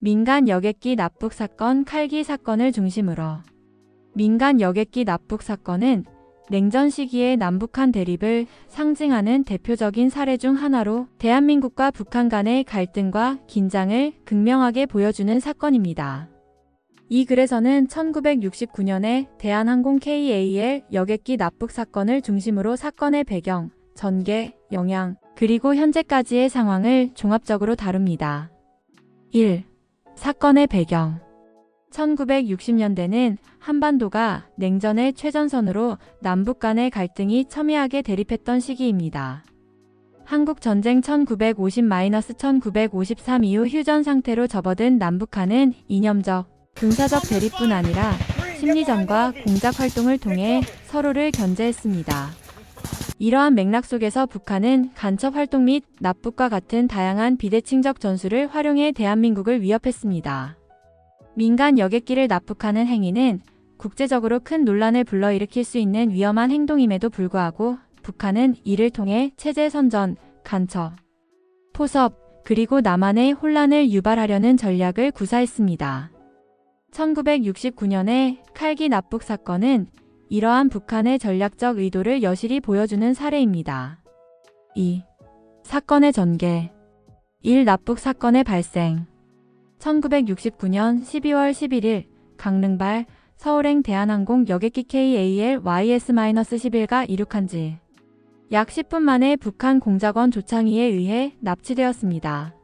민간 여객기 납북 사건 칼기 사건을 중심으로 민간 여객기 납북 사건은 냉전 시기의 남북한 대립을 상징하는 대표적인 사례 중 하나로 대한민국과 북한 간의 갈등과 긴장을 극명하게 보여주는 사건입니다. 이 글에서는 1969년에 대한항공 KAL 여객기 납북 사건을 중심으로 사건의 배경, 전개, 영향, 그리고 현재까지의 상황을 종합적으로 다룹니다. 1. 사건의 배경 1960년대는 한반도가 냉전의 최전선으로 남북 간의 갈등이 첨예하게 대립했던 시기입니다. 한국전쟁 1950-1953 이후 휴전 상태로 접어든 남북한은 이념적, 군사적 대립뿐 아니라 심리전과 공작 활동을 통해 서로를 견제했습니다. 이러한 맥락 속에서 북한은 간첩 활동 및 납북과 같은 다양한 비대칭적 전술을 활용해 대한민국을 위협했습니다. 민간 여객기를 납북하는 행위는 국제적으로 큰 논란을 불러일으킬 수 있는 위험한 행동임에도 불구하고 북한은 이를 통해 체제 선전, 간첩, 포섭, 그리고 남한의 혼란을 유발하려는 전략을 구사했습니다. 1969년의 칼기 납북 사건은 이러한 북한의 전략적 의도를 여실히 보여주는 사례입니다. 2. 사건의 전개 1. 납북 사건의 발생 1969년 12월 11일 강릉발 서울행 대한항공 여객기 KAL YS-11가 이륙한 지 약 10분 만에 북한 공작원 조창희에 의해 납치되었습니다.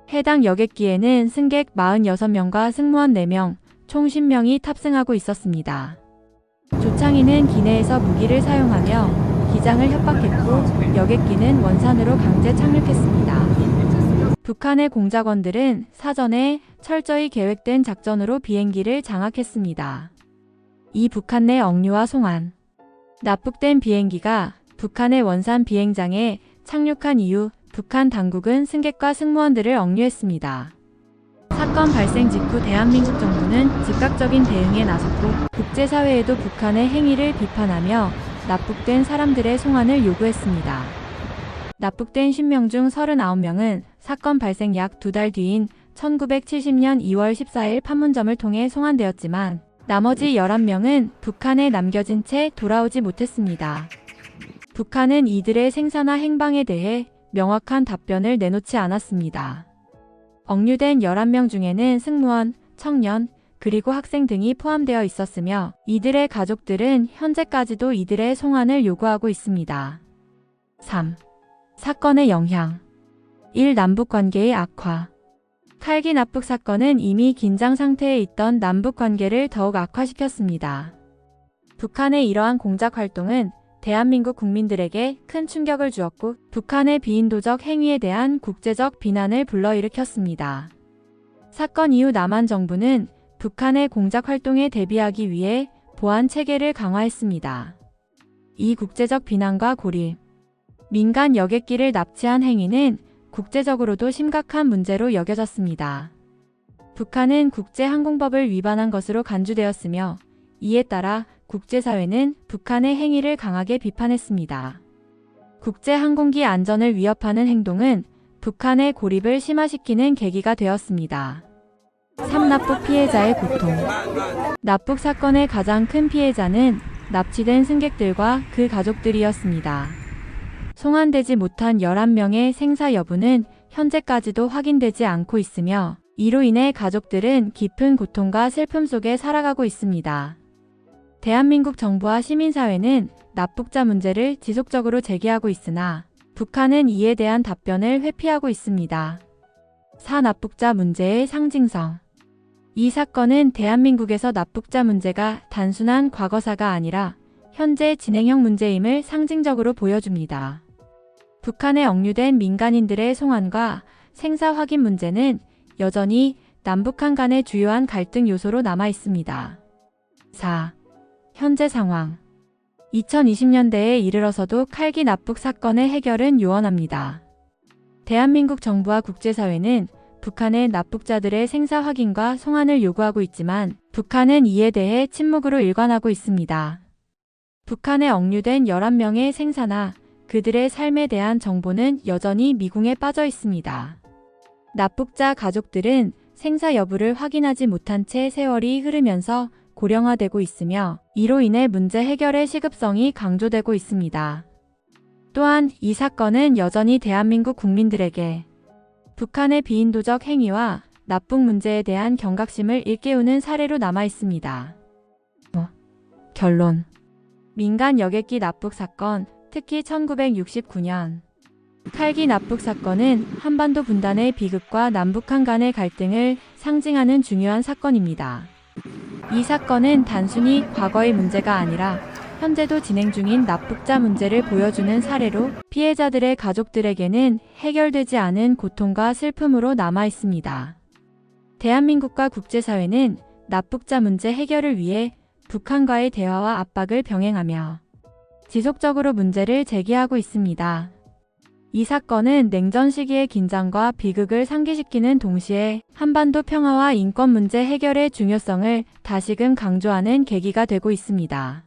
해당 여객기에는 승객 46명과 승무원 4명, 총 10명이 탑승하고 있었습니다. 조창희는 기내에서 무기를 사용하며 기장을 협박했고 여객기는 원산으로 강제 착륙했습니다. 북한의 공작원들은 사전에 철저히 계획된 작전으로 비행기를 장악했습니다. 이 북한 내 억류와 송환. 납북된 비행기가 북한의 원산 비행장에 착륙한 이후 북한 당국은 승객과 승무원들을 억류했습니다. 사건 발생 직후 대한민국 정부는 즉각적인 대응에 나섰고 국제사회에도 북한의 행위를 비판하며 납북된 사람들의 송환을 요구했습니다. 납북된 10명 중 39명은 사건 발생 약 2달 뒤인 1970년 2월 14일 판문점을 통해 송환되었지만 나머지 11명은 북한에 남겨진 채 돌아오지 못했습니다. 북한은 이들의 생사나 행방에 대해 명확한 답변을 내놓지 않았습니다. 억류된 11명 중에는 승무원, 청년, 그리고 학생 등이 포함되어 있었으며 이들의 가족들은 현재까지도 이들의 송환을 요구하고 있습니다. 3. 사건의 영향 1. 남북관계의 악화 칼기 납북 사건은 이미 긴장 상태에 있던 남북관계를 더욱 악화시켰습니다. 북한의 이러한 공작 활동은 대한민국 국민들에게 큰 충격을 주었고 북한의 비인도적 행위에 대한 국제적 비난을 불러일으켰습니다. 사건 이후 남한 정부는 북한의 공작 활동에 대비하기 위해 보안 체계를 강화했습니다. 이 국제적 비난과 고립, 민간 여객기를 납치한 행위는 국제적으로도 심각한 문제로 여겨졌습니다. 북한은 국제항공법을 위반한 것으로 간주되었으며 이에 따라 국제사회는 북한의 행위를 강하게 비판했습니다. 국제항공기 안전을 위협하는 행동은 북한의 고립을 심화시키는 계기가 되었습니다. 3. 납북 피해자의 고통 납북 사건의 가장 큰 피해자는 납치된 승객들과 그 가족들이었습니다. 송환되지 못한 11명의 생사 여부는 현재까지도 확인되지 않고 있으며 이로 인해 가족들은 깊은 고통과 슬픔 속에 살아가고 있습니다. 대한민국 정부와 시민사회는 납북자 문제를 지속적으로 제기하고 있으나 북한은 이에 대한 답변을 회피하고 있습니다. 4. 납북자 문제의 상징성 이 사건은 대한민국에서 납북자 문제가 단순한 과거사가 아니라 현재 진행형 문제임을 상징적으로 보여줍니다. 북한에 억류된 민간인들의 송환과 생사 확인 문제는 여전히 남북한 간의 주요한 갈등 요소로 남아 있습니다. 4. 현재 상황 2020년대에 이르러서도 칼기 납북 사건의 해결은 요원합니다. 대한민국 정부와 국제사회는 북한의 납북자들의 생사 확인과 송환을 요구하고 있지만 북한은 이에 대해 침묵으로 일관하고 있습니다. 북한에 억류된 11명의 생사나 그들의 삶에 대한 정보는 여전히 미궁에 빠져 있습니다. 납북자 가족들은 생사 여부를 확인하지 못한 채 세월이 흐르면서 고령화되고 있으며 이로 인해 문제 해결의 시급성이 강조되고 있습니다. 또한 이 사건은 여전히 대한민국 국민들에게 북한의 비인도적 행위와 납북 문제에 대한 경각심을 일깨우는 사례로 남아 있습니다. 결론. 민간 여객기 납북 사건, 특히 1969년 칼기 납북 사건은 한반도 분단의 비극과 남북한 간의 갈등을 상징하는 중요한 사건입니다. 이 사건은 단순히 과거의 문제가 아니라 현재도 진행 중인 납북자 문제를 보여주는 사례로 피해자들의 가족들에게는 해결되지 않은 고통과 슬픔으로 남아 있습니다. 대한민국과 국제사회는 납북자 문제 해결을 위해 북한과의 대화와 압박을 병행하며 지속적으로 문제를 제기하고 있습니다. 이 사건은 냉전 시기의 긴장과 비극을 상기시키는 동시에 한반도 평화와 인권 문제 해결의 중요성을 다시금 강조하는 계기가 되고 있습니다.